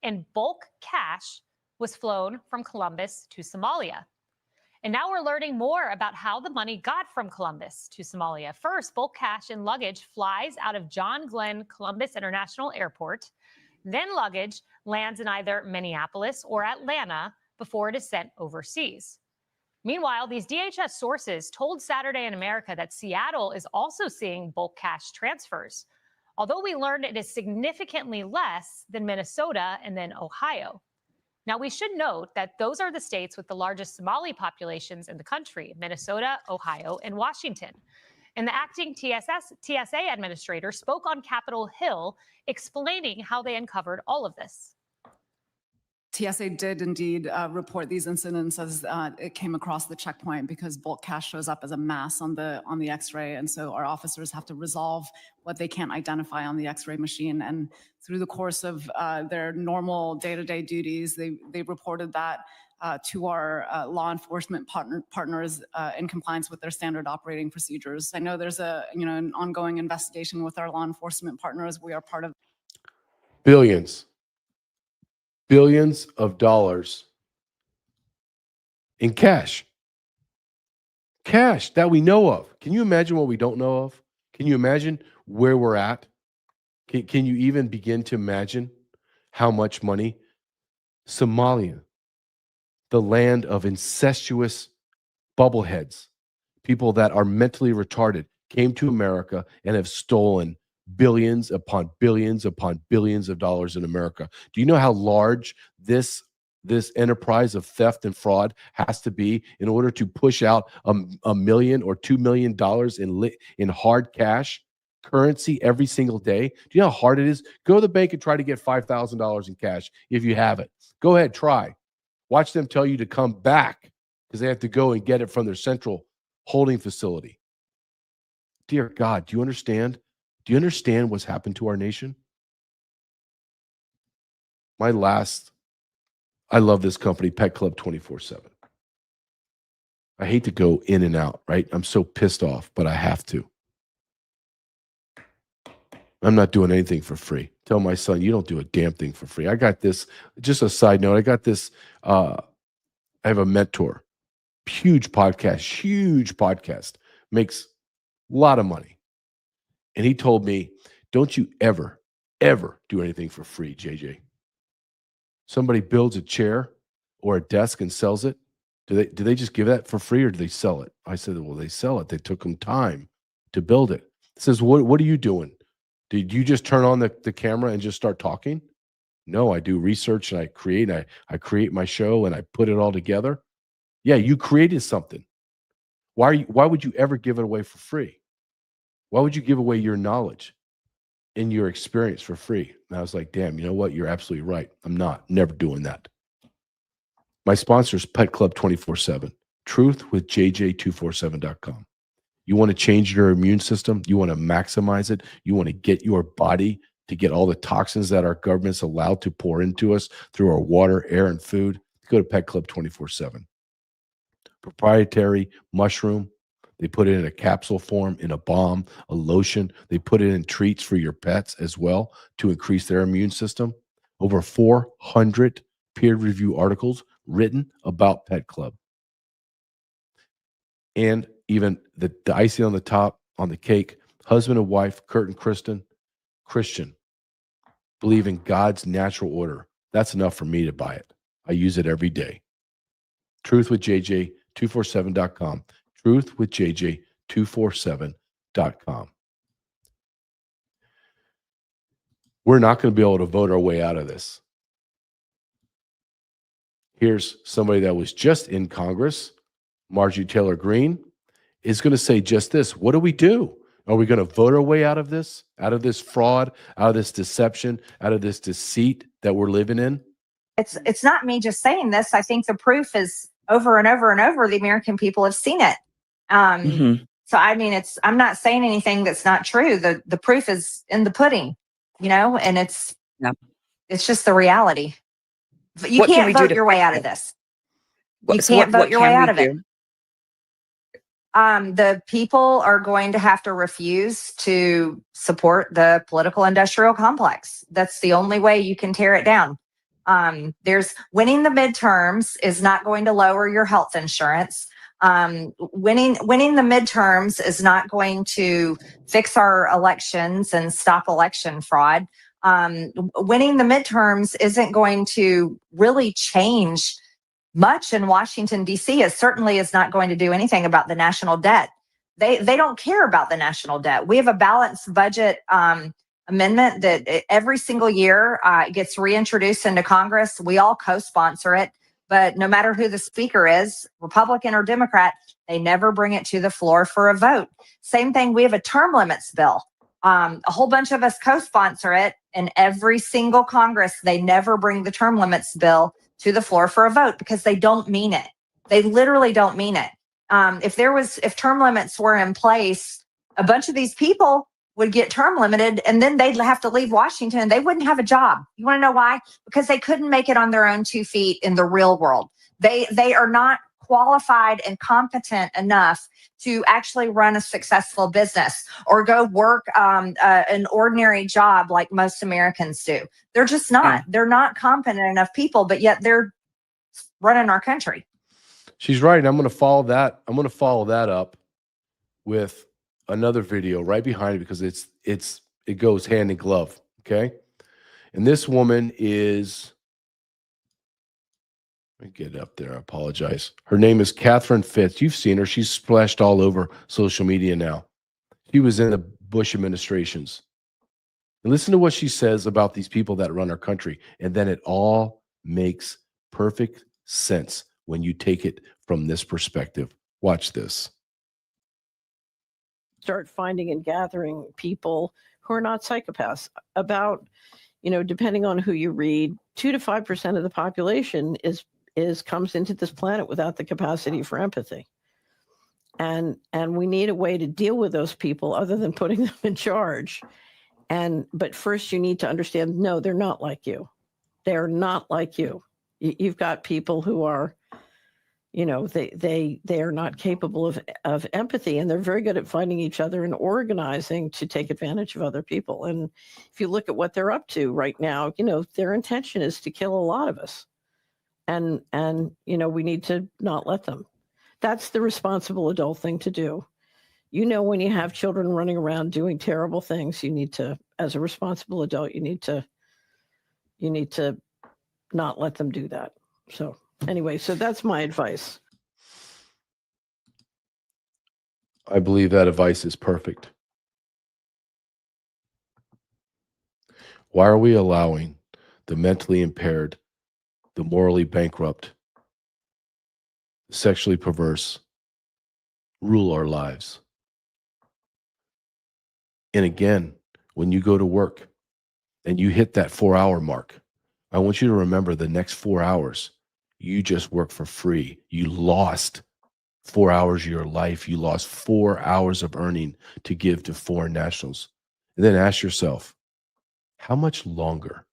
in bulk cash was flown from Columbus to Somalia. And now we're learning more about how the money got from Columbus to Somalia. First, bulk cash and luggage flies out of John Glenn Columbus International Airport. Then luggage lands in either Minneapolis or Atlanta before it is sent overseas. Meanwhile, these DHS sources told Saturday in America that Seattle is also seeing bulk cash transfers, although we learned it is significantly less than Minnesota and then Ohio. Now, we should note that those are the states with the largest Somali populations in the country: Minnesota, Ohio, and Washington. And the acting TSA administrator spoke on Capitol Hill explaining how they uncovered all of this. TSA did indeed report these incidents as it came across the checkpoint, because bulk cash shows up as a mass on the X-ray, and so our officers have to resolve what they can't identify on the X-ray machine. And through the course of their normal day-to-day duties, they reported that to our law enforcement partners in compliance with their standard operating procedures. I know there's an ongoing investigation with our law enforcement partners. We are part of billions of dollars in cash that we know of. Can you imagine what we don't know of? Can you imagine where we're at? Can you even begin to imagine how much money? Somalia, the land of incestuous bubbleheads, people that are mentally retarded, came to America and have stolen billions upon billions upon billions of dollars in America. Do you know how large this enterprise of theft and fraud has to be in order to push out $1 million or $2 million in hard cash currency every single day? Do you know how hard it is? Go to the bank and try to get $5,000 in cash if you have it. Go ahead, try. Watch them tell you to come back because they have to go and get it from their central holding facility. Dear God, do you understand? Do you understand what's happened to our nation? I love this company, Pet Club 24/7. I hate to go in and out, right? I'm so pissed off, but I have to. I'm not doing anything for free. Tell my son, you don't do a damn thing for free. I got this, just a side note, I got this, I have a mentor, huge podcast, makes a lot of money. And he told me, don't you ever do anything for free, JJ. Somebody builds a chair or a desk and sells it. Do they just give that for free, or do they sell it? I said, well, they sell it. They took them time to build it. He says, what are you doing Did you just turn on the camera and just start talking? No, I do research and I create my show and I put it all together. Yeah, you created something. Why would you ever give it away for free? Why would you give away your knowledge and your experience for free? And I was like, damn, you know what? You're absolutely right. I'm never doing that. My sponsor is Pet Club 24/7, truthwithjj247.com. You want to change your immune system? You want to maximize it? You want to get your body to get all the toxins that our government's allowed to pour into us through our water, air, and food? Go to Pet Club 24/7. Proprietary mushroom. They put it in a capsule form, in a balm, a lotion. They put it in treats for your pets as well to increase their immune system. Over 400 peer-reviewed articles written about Pet Club. And even the icing on the top, on the cake, husband and wife, Kurt and Kristen, Christian, believe in God's natural order. That's enough for me to buy it. I use it every day. Truthwithjj247.com. Truthwithjj247.com. We're not going to be able to vote our way out of this. Here's somebody that was just in Congress, Marjorie Taylor Greene, is going to say just this. What do we do? Are we going to vote our way out of this fraud, out of this deception, out of this deceit that we're living in? It's not me just saying this. I think the proof is over and over and over. The American people have seen it. So I mean, I'm not saying anything that's not true. The proof is in the pudding, and it's just the reality. You can't vote your way out of this. You can't vote your way out of it. The people are going to have to refuse to support the political industrial complex. That's the only way you can tear it down. There's winning the midterms is not going to lower your health insurance. Winning the midterms is not going to fix our elections and stop election fraud. Winning the midterms isn't going to really change much in Washington, D.C. It certainly is not going to do anything about the national debt. They don't care about the national debt. We have a balanced budget amendment that every single year gets reintroduced into Congress. We all co-sponsor it, but no matter who the speaker is, Republican or Democrat, they never bring it to the floor for a vote. Same thing, we have a term limits bill. A whole bunch of us co-sponsor it, and every single Congress, they never bring the term limits bill to the floor for a vote because they don't mean it. They literally don't mean it. If term limits were in place, a bunch of these people would get term limited and then they'd have to leave Washington and they wouldn't have a job. You want to know why? Because they couldn't make it on their own 2 feet in the real world. They are not qualified and competent enough to actually run a successful business or go work an ordinary job like most Americans do. They're just not. They're not competent enough people, but yet they're running our country. She's right. I'm going to follow that. I'm going to follow that up with another video right behind it because it goes hand in glove. Okay. And this woman is, let me get up there. I apologize. Her name is Catherine Fitz. You've seen her. She's splashed all over social media now. She was in the Bush administrations. And listen to what she says about these people that run our country. And then it all makes perfect sense when you take it from this perspective. Watch this. Start finding and gathering people who are not psychopaths. About, depending on who you read, 2 to 5% of the population comes into this planet without the capacity for empathy. And we need a way to deal with those people other than putting them in charge. But first you need to understand, no, they're not like you. They're not like you. You've got people who are, they are not capable of empathy, and they're very good at finding each other and organizing to take advantage of other people. And if you look at what they're up to right now, their intention is to kill a lot of us. And we need to not let them. That's the responsible adult thing to do. When you have children running around doing terrible things, you need to, as a responsible adult, you need to not let them do that. So anyway, so that's my advice. I believe that advice is perfect. Why are we allowing the mentally impaired, the morally bankrupt, the sexually perverse rule our lives? And again, when you go to work and you hit that 4-hour mark, I want you to remember the next 4 hours, you just work for free. You lost 4 hours of your life. You lost 4 hours of earning to give to foreign nationals. And then ask yourself, how much longer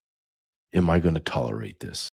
am I going to tolerate this?